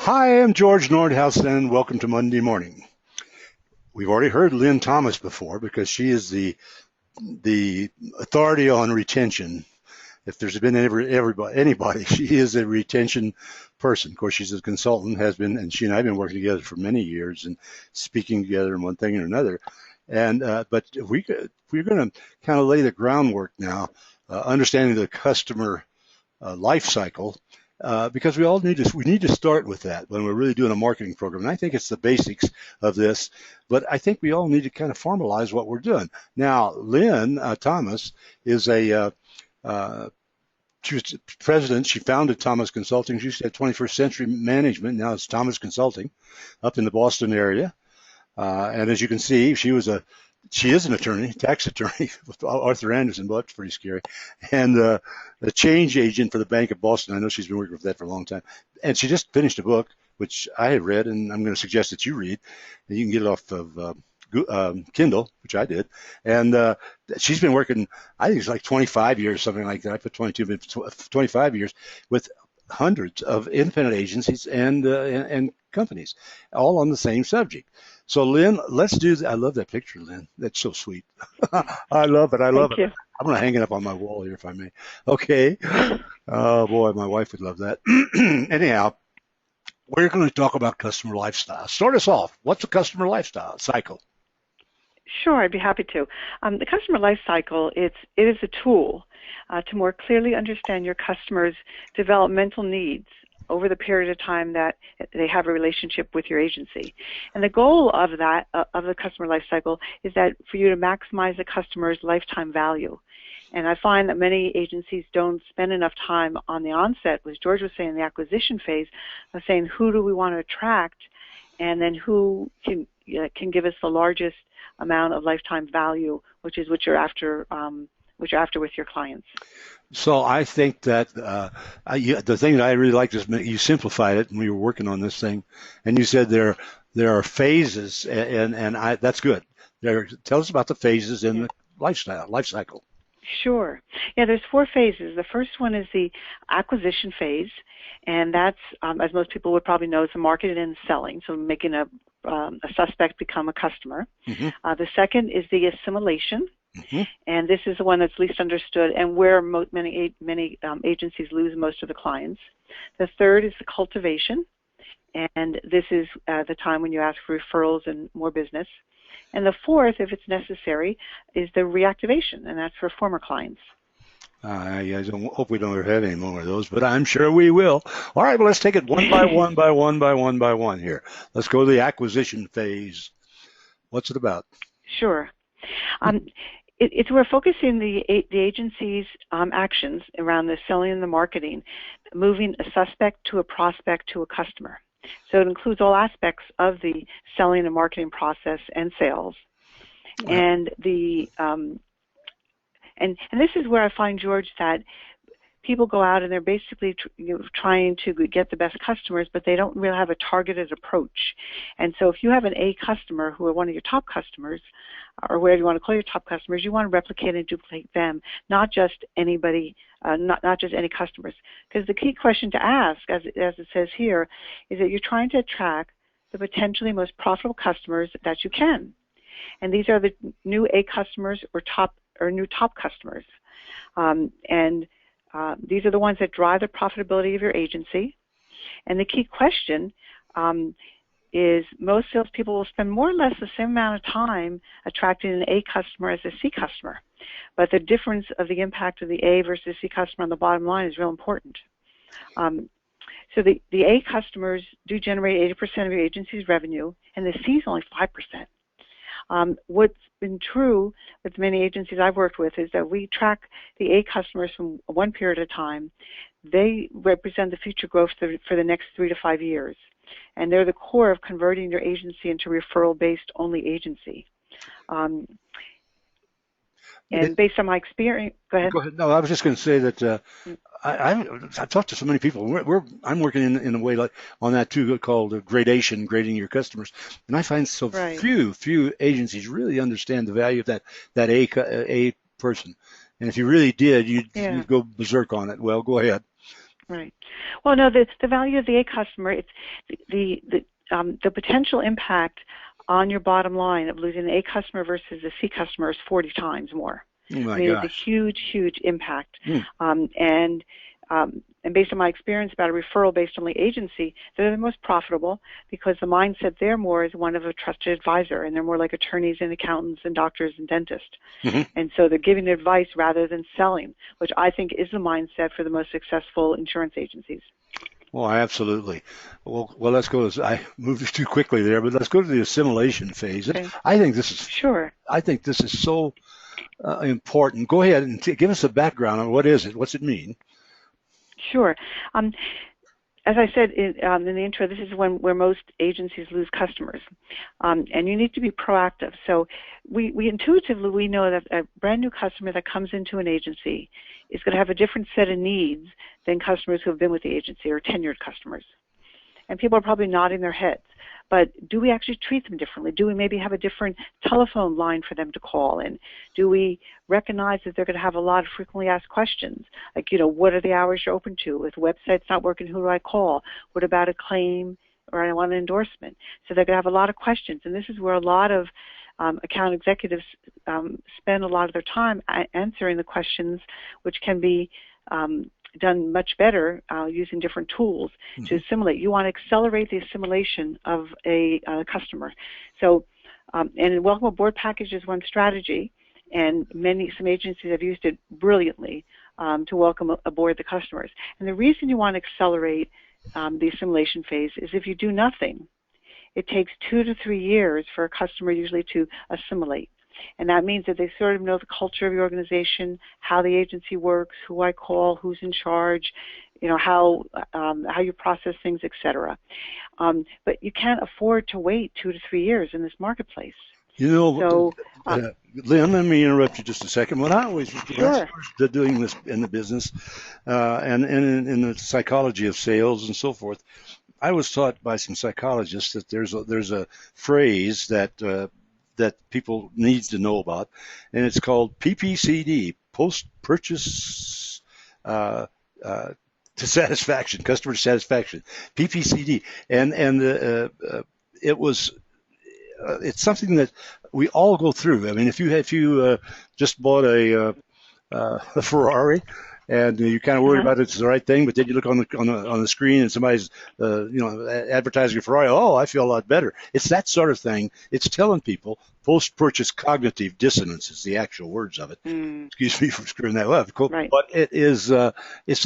Hi, I'm George Nordhaus, and welcome to Monday Morning. We've already heard Lynn Thomas before because she is the authority on retention. If there's been anybody, she is a retention person. Of course, she's a consultant, has been, and she and I have been working together for many years and speaking together in one thing or another. And but if we're going to kind of lay the groundwork now, understanding the customer life cycle, because we need to start with that when we're really doing a marketing program. And I think it's the basics of this, but I think we all need to kind of formalize what we're doing. Now, Lynn Thomas is she was president. She founded Thomas Consulting. She said 21st Century Management. Now it's Thomas Consulting up in the Boston area. And as you can see, she is an attorney, tax attorney with Arthur Anderson, but that's pretty scary. And a change agent for the Bank of Boston. I know she's been working with that for a long time. And she just finished a book, which I have read, and I'm going to suggest that you read. And you can get it off of Kindle, which I did. And she's been working, I think it's like 25 years, something like that. I put 22, but 25 years with hundreds of independent agencies and companies, all on the same subject. So, Lynn, let's do that. I love that picture, Lynn. That's so sweet. I love it. I love Thank it. you. I'm going to hang it up on my wall here, if I may. Okay. Oh, boy, my wife would love that. Anyhow, we're going to talk about customer lifestyle. Start us off. What's a customer lifestyle cycle? Sure, I'd be happy to. The customer life cycle, it is a tool to more clearly understand your customers' developmental needs over the period of time that they have a relationship with your agency. And the goal of that, of the customer life cycle, is that for you to maximize the customer's lifetime value. And I find that many agencies don't spend enough time on the onset, as George was saying, the acquisition phase, of saying who do we want to attract, and then who can give us the largest amount of lifetime value, which is what you're after with your clients. So I think that the thing that I really liked is you simplified it when we were working on this thing, and you said there are phases, and that's good. Tell us about the phases in the life cycle. Sure. Yeah, there's 4 phases. The first one is the acquisition phase, and that's, as most people would probably know, is the marketing and selling, so making a suspect become a customer. Mm-hmm. The second is the assimilation, Mm-hmm. and this is the one that's least understood and where many agencies lose most of the clients. The third is the cultivation, and this is the time when you ask for referrals and more business. And the fourth, if it's necessary, is the reactivation, and that's for former clients. I hope we don't ever have any more of those, but I'm sure we will. All right, well, let's take it one by one here. Let's go to the phase. What's it about? Sure. We're focusing the agency's actions around the selling and the marketing, moving a suspect to a prospect to a customer. So it includes all aspects of the selling and marketing process and sales. And and this is where I find, George, that people go out and they're basically trying to get the best customers, but they don't really have a targeted approach. And so if you have an A customer who are one of your top customers, or whatever you want to call your top customers, you want to replicate and duplicate them, not just anybody, not just any customers. Because the key question to ask, as it says here, is that you're trying to attract the potentially most profitable customers that you can. And these are the new A customers or new top customers. These are the ones that drive the profitability of your agency. And the key question is most salespeople will spend more or less the same amount of time attracting an A customer as a C customer. But the difference of the impact of the A versus C customer on the bottom line is real important. So the A customers do generate 80% of your agency's revenue, and the C is only 5%. What's been true with many agencies I've worked with is that we track the A customers from one period of time. They represent the future growth for the next 3 to 5 years. And they're the core of converting your agency into referral-based only agency. And based on my experience, go ahead. Go ahead. No, I was just going to say that I've talked to so many people. I'm working in a way like on that too, called grading your customers, and I find so few agencies really understand the value of that A person. And if you really did, you'd go berserk on it. Well, go ahead. Right. Well, no, the value of the A customer, it's the potential impact on your bottom line of losing the A customer versus the C customer is 40 times more. Oh my I mean, gosh. it's a huge, huge impact. Hmm. And based on my experience about a referral based on the agency, they're the most profitable because the mindset there more is one of a trusted advisor, and they're more like attorneys and accountants and doctors and dentists. Mm-hmm. And so they're giving advice rather than selling, which I think is the mindset for the most successful insurance agencies. Well, absolutely. Well, let's go. I moved too quickly there, but let's go to the assimilation phase. Okay. I think this is. Sure. I think this is so important. Go ahead and give us a background on what is it. What's it mean? Sure. As I said in the intro, this is where most agencies lose customers, and you need to be proactive. So we intuitively know that a brand new customer that comes into an agency is going to have a different set of needs than customers who have been with the agency or tenured customers. And people are probably nodding their heads. But do we actually treat them differently? Do we maybe have a different telephone line for them to call in? Do we recognize that they're going to have a lot of frequently asked questions? Like, what are the hours you're open to? If the website's not working, who do I call? What about a claim or I want an endorsement? So they're going to have a lot of questions. And this is where a lot of account executives spend a lot of their time answering the questions, which can be done much better using different tools to assimilate. You want to accelerate the assimilation of a customer. So, and a welcome aboard package is one strategy, and some agencies have used it brilliantly to welcome aboard the customers. And the reason you want to accelerate the assimilation phase is if you do nothing, it takes 2 to 3 years for a customer usually to assimilate. And that means that they sort of know the culture of the organization, how the agency works, who I call, who's in charge, how you process things, etc. But you can't afford to wait 2 to 3 years in this marketplace. Lynn, let me interrupt you just a second. When I was Sure. doing this in the business and in the psychology of sales and so forth, I was taught by some psychologists that there's a phrase that people need to know about, and it's called PPCD, post-purchase to satisfaction, customer satisfaction, PPCD, and it's something that we all go through. I mean, if you just bought a Ferrari, and you kind of worry about it's the right thing, but then you look on the screen and somebody's advertising a Ferrari. Oh, I feel a lot better. It's that sort of thing. It's telling people post-purchase cognitive dissonance is the actual words of it. Excuse me for screwing that up. Cool. Right. But it's a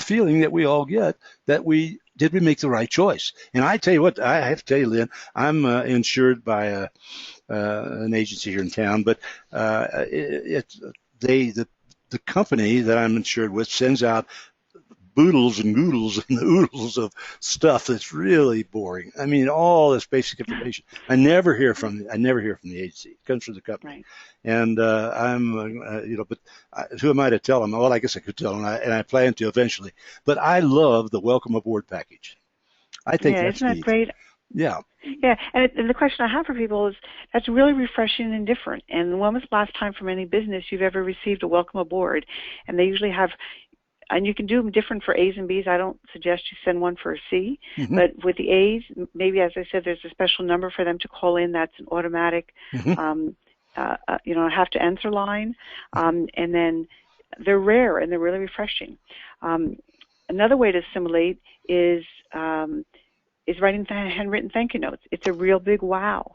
feeling that we all get that we make the right choice. And I tell you what, I have to tell you, Lynn, I'm insured by an agency here in town, but the company that I'm insured with sends out boodles and noodles and oodles of stuff that's really boring. I mean, all this basic information. I never hear from the agency. It comes from the company. Right. And but who am I to tell them? Well, I guess I could tell them, and I plan to eventually. But I love the welcome aboard package. I think that's isn't that neat. great? Yeah. Yeah, and the question I have for people is, that's really refreshing and different. And when was the last time from any business you've ever received a welcome aboard? And they usually have, and you can do them different for A's and B's. I don't suggest you send one for a C, but with the A's, maybe, as I said, there's a special number for them to call in. That's an automatic, have to answer line. And then they're rare and they're really refreshing. Another way to assimilate is writing handwritten thank you notes. It's a real big wow.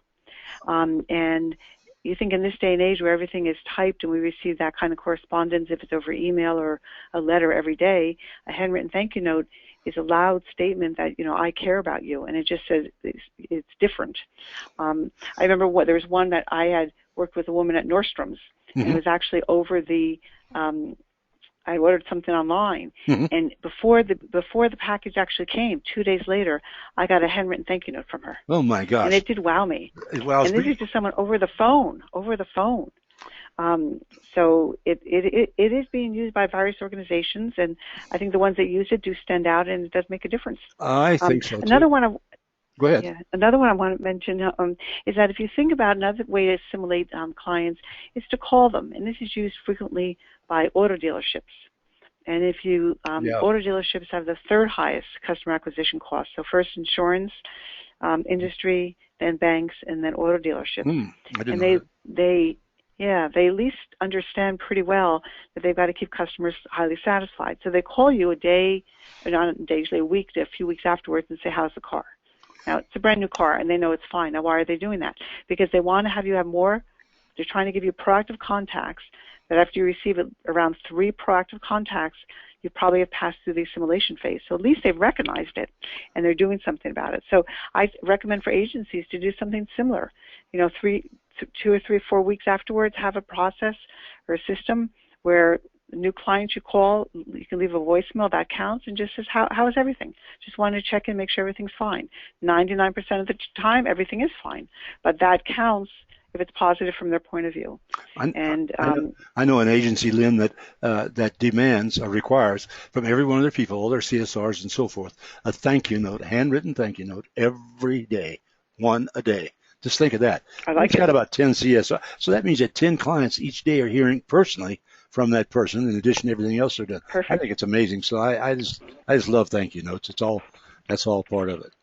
And you think in this day and age where everything is typed and we receive that kind of correspondence, if it's over email or a letter every day, a handwritten thank you note is a loud statement that, I care about you. And it just says it's different. I remember there was one that I had worked with a woman at Nordstrom's, and it was actually over the I ordered something online, and before the package actually came, 2 days later, I got a handwritten thank you note from her. Oh my gosh! And it did wow me. Wow, and this is just someone over the phone. So it is being used by various organizations, and I think the ones that use it do stand out, and it does make a difference. I think so too. Go ahead. Yeah, another one I want to mention is that if you think about another way to assimilate clients is to call them, and this is used frequently by auto dealerships. And if you, Yeah. auto dealerships have the third highest customer acquisition cost. So first insurance industry, then banks, and then auto dealerships. I didn't And know that. they at least understand pretty well that they've got to keep customers highly satisfied. So they call you a day, or not a day, usually a week to a few weeks afterwards and say, how's the car? Now, it's a brand new car, and they know it's fine. Now, why are they doing that? Because they want to have you have more. They're trying to give you proactive contacts, that after you receive around 3 proactive contacts, you probably have passed through the assimilation phase. So at least they've recognized it, and they're doing something about it. So I recommend for agencies to do something similar. 2 or 3 or 4 weeks afterwards, have a process or a system where new clients you call, you can leave a voicemail that counts and just says, how is everything? Just wanted to check in, make sure everything's fine. 99% of the time, everything is fine. But that counts if it's positive from their point of view. I know an agency, Lynn, that demands or requires from every one of their people, all their CSRs and so forth, a thank you note, a handwritten thank you note every day, one a day. Just think of that. I like it. It's got about 10 CSR. So that means that 10 clients each day are hearing personally from that person in addition to everything else they're doing. Perfect. I think it's amazing. So I just love thank you notes. That's all part of it.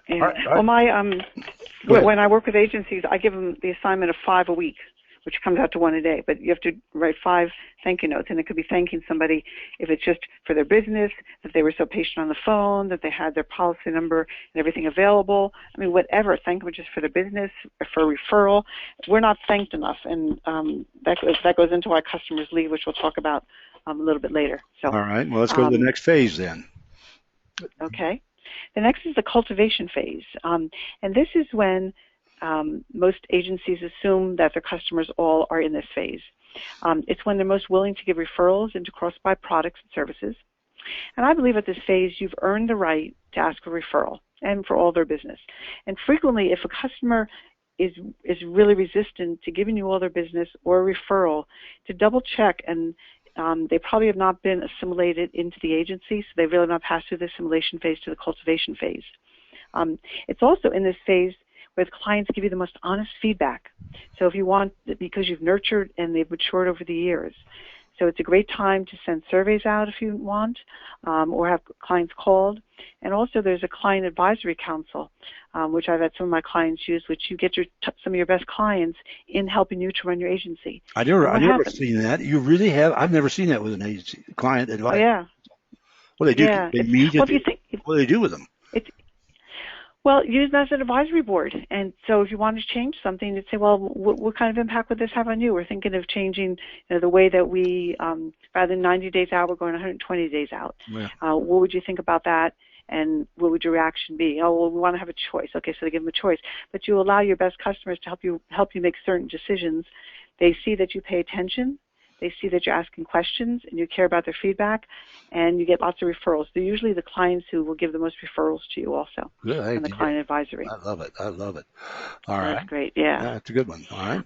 Yeah. All right. Well, when I work with agencies, I give them the assignment of 5 a week, which comes out to 1 a day. But you have to write 5 thank you notes, and it could be thanking somebody if it's just for their business, that they were so patient on the phone, that they had their policy number and everything available. I mean, whatever. Thank them just for their business, or for a referral. We're not thanked enough, and that goes into why customers leave, which we'll talk about a little bit later. So, all right. Well, let's go to the next phase then. Okay. The next is the cultivation phase, and this is when most agencies assume that their customers all are in this phase. It's when they're most willing to give referrals and to cross-buy products and services. And I believe at this phase you've earned the right to ask for referral and for all their business. And frequently, if a customer is really resistant to giving you all their business or a referral, to double check, and they probably have not been assimilated into the agency, so they've really not passed through the assimilation phase to the cultivation phase. It's also in this phase where the clients give you the most honest feedback. So if you want, because you've nurtured and they've matured over the years. So it's a great time to send surveys out if you want, or have clients called. And also there's a client advisory council, which I've had some of my clients use, which you get some of your best clients in helping you to run your agency. I've never seen that. You really have? I've never seen that with an agency, client advice. Oh, yeah. What do they do? Yeah. They meet? What do they do with them? Well, use them as an advisory board. And so if you want to change something, you'd say, well, what kind of impact would this have on you? We're thinking of changing the way that we, rather than 90 days out, we're going 120 days out. Yeah. What would you think about that? And what would your reaction be? Oh, well, we want to have a choice. Okay, so they give them a choice. But you allow your best customers to help you make certain decisions. They see that you pay attention. They see that you're asking questions and you care about their feedback, and you get lots of referrals. They're usually the clients who will give the most referrals to you also. Good. And the client advisory. I love it. All right. That's great, yeah. That's a good one. All right.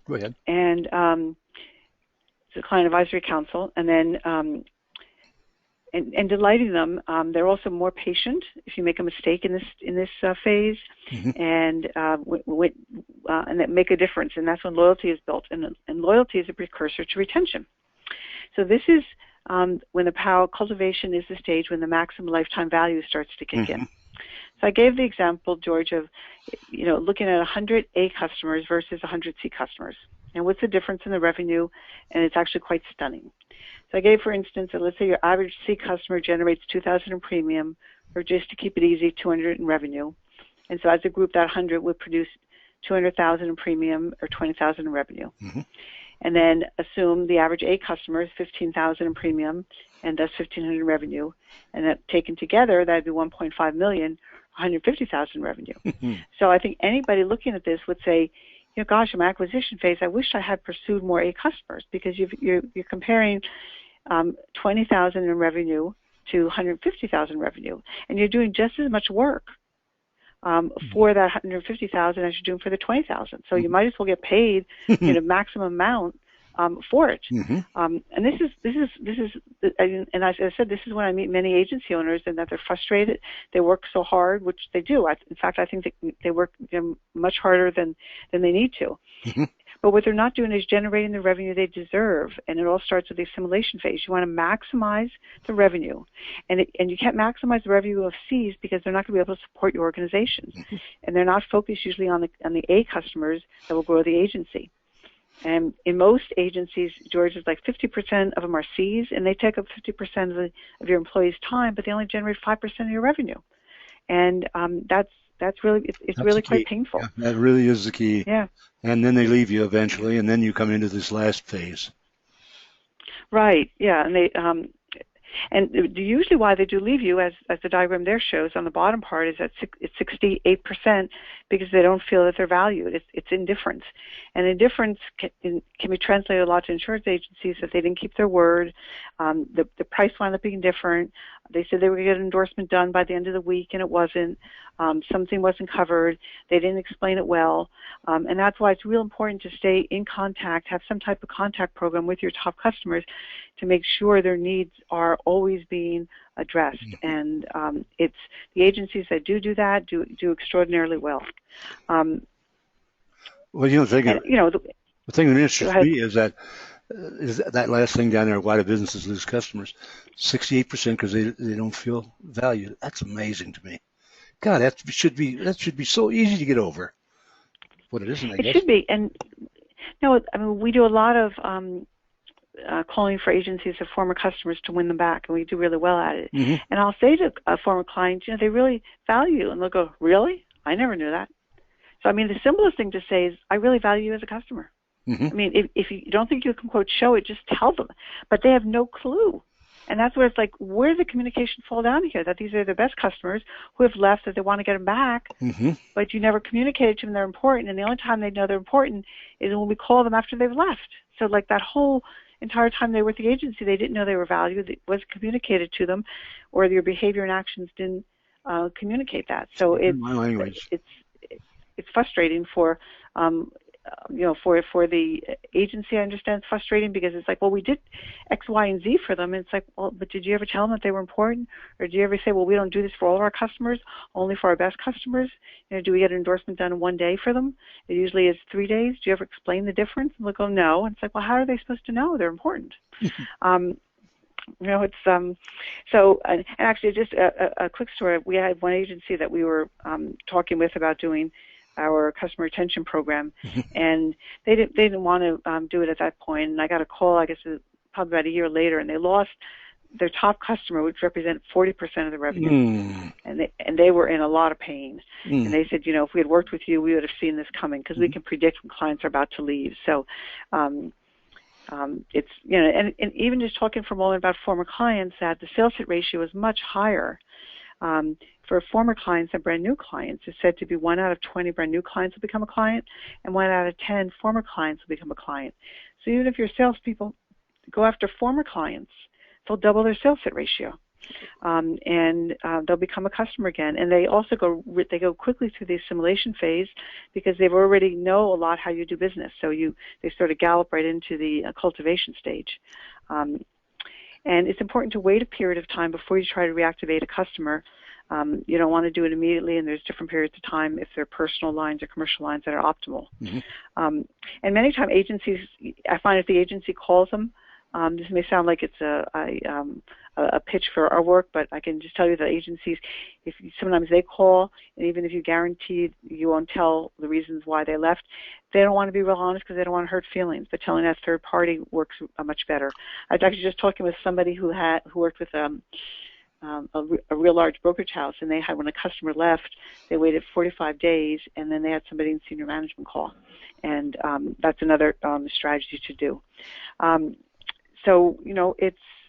Go ahead. And it's a client advisory council, and then and delighting them. They're also more patient if you make a mistake in this phase, Mm-hmm. and that make a difference. And that's when loyalty is built, and loyalty is a precursor to retention. So this is when the power cultivation is the stage when the maximum lifetime value starts to kick in. So I gave the example, George, of looking at 100 A customers versus 100 C customers, and what's the difference in the revenue, and it's actually quite stunning. So I gave, for instance, that let's say your average C customer generates $2,000 in premium, or just to keep it easy, $200 in revenue. And so as a group, that 100 would produce $200,000 in premium or $20,000 in revenue. Mm-hmm. And then assume the average A customer is $15,000 in premium and thus $1,500 in revenue. And that taken together, that'd be $1.5 million, $150,000 in revenue. So I think anybody looking at this would say, gosh, in my acquisition phase, I wish I had pursued more A customers, because you're comparing $20,000 in revenue to $150,000 revenue, and you're doing just as much work for that $150,000 as you're doing for the $20,000. So you might as well get paid maximum amount for it. Mm-hmm. And this is, and as I said, this is when I meet many agency owners, and that they're frustrated. They work so hard, which they do. In fact, I think they work much harder than they need to. Mm-hmm. But what they're not doing is generating the revenue they deserve, and it all starts with the assimilation phase. You want to maximize the revenue, and you can't maximize the revenue of C's because they're not going to be able to support your organization, and they're not focused usually on the A customers that will grow the agency. And in most agencies, George, is like 50% of them are C's, and they take up 50% of your employees' time, but they only generate 5% of your revenue. And that's really it's really quite painful. Yeah, that really is the key. Yeah. And then they leave you eventually, and then you come into this last phase. Right. Yeah. And they and usually why they do leave you, as the diagram there shows on the bottom part, is that it's 68% because they don't feel that they're valued. It's indifference. And indifference can be translated a lot to insurance agencies that they didn't keep their word. The price wound up being different. They said they were going to get an endorsement done by the end of the week, and it wasn't. Something wasn't covered. They didn't explain it well. And that's why it's real important to stay in contact, have some type of contact program with your top customers to make sure their needs are always being addressed. And it's the agencies that do that do extraordinarily well. Well, the thing that interests me is that last thing down there, why do businesses lose customers? 68% because they don't feel valued. That's amazing to me. God, that should be so easy to get over. What it isn't, I guess. It should be. And no, I mean, we do a lot of calling for agencies of former customers to win them back, and we do really well at it. Mm-hmm. And I'll say to a former client, they really value you, and they'll go, really? I never knew that. So, I mean, the simplest thing to say is, I really value you as a customer. Mm-hmm. I mean, if you don't think you can, quote, show it, just tell them. But they have no clue. And that's where it's like, where did the communication fall down here? That these are their best customers who have left, that they want to get them back, but you never communicated to them they're important. And the only time they know they're important is when we call them after they've left. So like that whole entire time they were with the agency, they didn't know they were valued. It wasn't communicated to them, or your behavior and actions didn't communicate that. So it's frustrating for for the agency. I understand it's frustrating because it's like, well, we did X, Y, and Z for them. And it's like, well, but did you ever tell them that they were important? Or do you ever say, well, we don't do this for all of our customers, only for our best customers? Do we get an endorsement done in 1 day for them? It usually is 3 days. Do you ever explain the difference? And they'll go, no. And it's like, well, how are they supposed to know? They're important. It's so, and actually just a quick story. We had one agency that we were talking with about doing our customer retention program, and they didn't want to do it at that point. And I got a call, I guess, probably about a year later, and they lost their top customer, which represented 40% of the revenue, and they were in a lot of pain. And they said, if we had worked with you, we would have seen this coming because we can predict when clients are about to leave. So it's and even just talking for a moment about former clients, that the sales hit ratio is much higher. For former clients and brand new clients, it's said to be 1 out of 20 brand new clients will become a client, and 1 out of 10 former clients will become a client. So even if your salespeople go after former clients, they'll double their sales hit ratio, and they'll become a customer again. And they also go quickly through the assimilation phase because they've already know a lot how you do business. So they sort of gallop right into the cultivation stage. And it's important to wait a period of time before you try to reactivate a customer. You don't want to do it immediately, and there's different periods of time if they're personal lines or commercial lines that are optimal. And many times agencies, I find if the agency calls them, this may sound like it's a pitch for our work, but I can just tell you that agencies, sometimes they call, and even if you guarantee you won't tell the reasons why they left, they don't want to be real honest because they don't want to hurt feelings. But telling that third party works much better. I was actually just talking with somebody who worked with a real large brokerage house, and they had, when a customer left, they waited 45 days, and then they had somebody in senior management call, and that's another strategy to do. So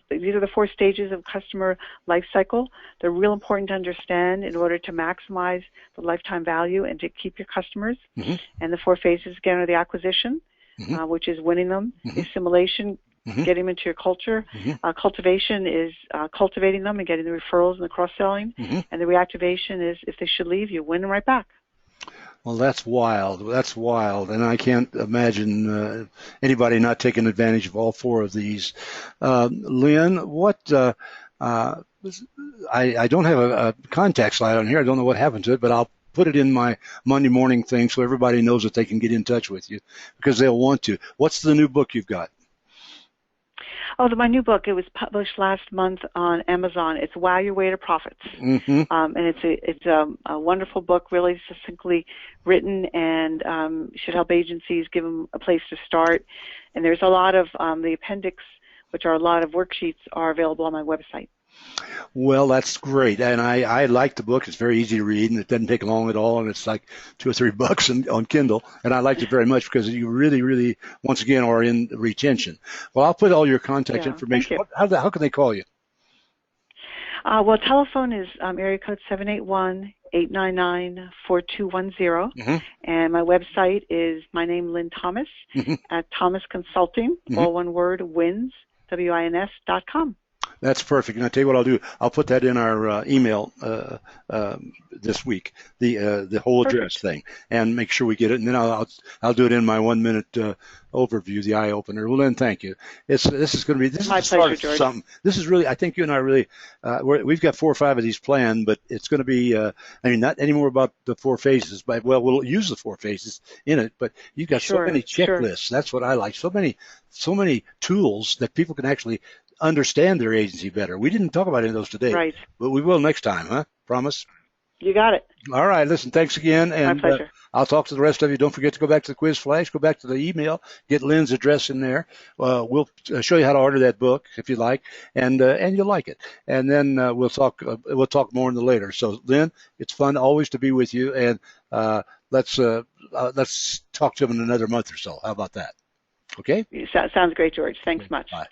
these are the 4 stages of customer life cycle. They're real important to understand in order to maximize the lifetime value and to keep your customers. And the 4 phases again are the acquisition, which is winning them, the assimilation, getting them into your culture. Cultivation is cultivating them and getting the referrals and the cross-selling. And the reactivation is, if they should leave, you win them right back. Well, that's wild. That's wild. And I can't imagine anybody not taking advantage of all 4 of these. Lynn, I don't have a contact slide on here. I don't know what happened to it, but I'll put it in my Monday morning thing so everybody knows that they can get in touch with you because they'll want to. What's the new book you've got? Oh, my new book, it was published last month on Amazon. It's Wow Your Way to Profits. Mm-hmm. And it's a wonderful book, really succinctly written, and should help agencies give them a place to start. And there's a lot of the appendix, which are a lot of worksheets, are available on my website. Well, that's great, and I like the book. It's very easy to read, and it doesn't take long at all, and it's like $2 or $3 on Kindle, and I liked it very much because you really, really, once again, are in retention. Well, I'll put all your contact information. How can they call you? Well, telephone is area code 781-899-4210, Mm-hmm. and my website is my name, Lynn Thomas, at Thomas Consulting, all one word, wins, WINS.com. That's perfect. And I'll tell you what I'll do. I'll put that in our email this week, the whole address thing, and make sure we get it. And then I'll do it in my 1 minute overview, the eye opener. Well, Lynn, thank you. This is going to be my pleasure, George. Something. This is really. I think you and I really. We've got 4 or 5 of these planned, but it's going to be. Not anymore about the 4 phases, but we'll use the 4 phases in it. But you've got so many checklists. Sure. That's what I like. So many tools that people can actually understand their agency better. We didn't talk about any of those today, right? But we will next time, huh? Promise? You got it. All right, listen, thanks again. And my pleasure. I'll talk to the rest of you. Don't forget to go back to the quiz flash, go back to the email, get Lynn's address in there. We'll show you how to order that book if you like, and you'll like it. And then we'll talk more in the later. So, Lynn, it's fun always to be with you, and let's talk to them in another month or so. How about that? Okay? Sounds great, George. Thanks much. Bye.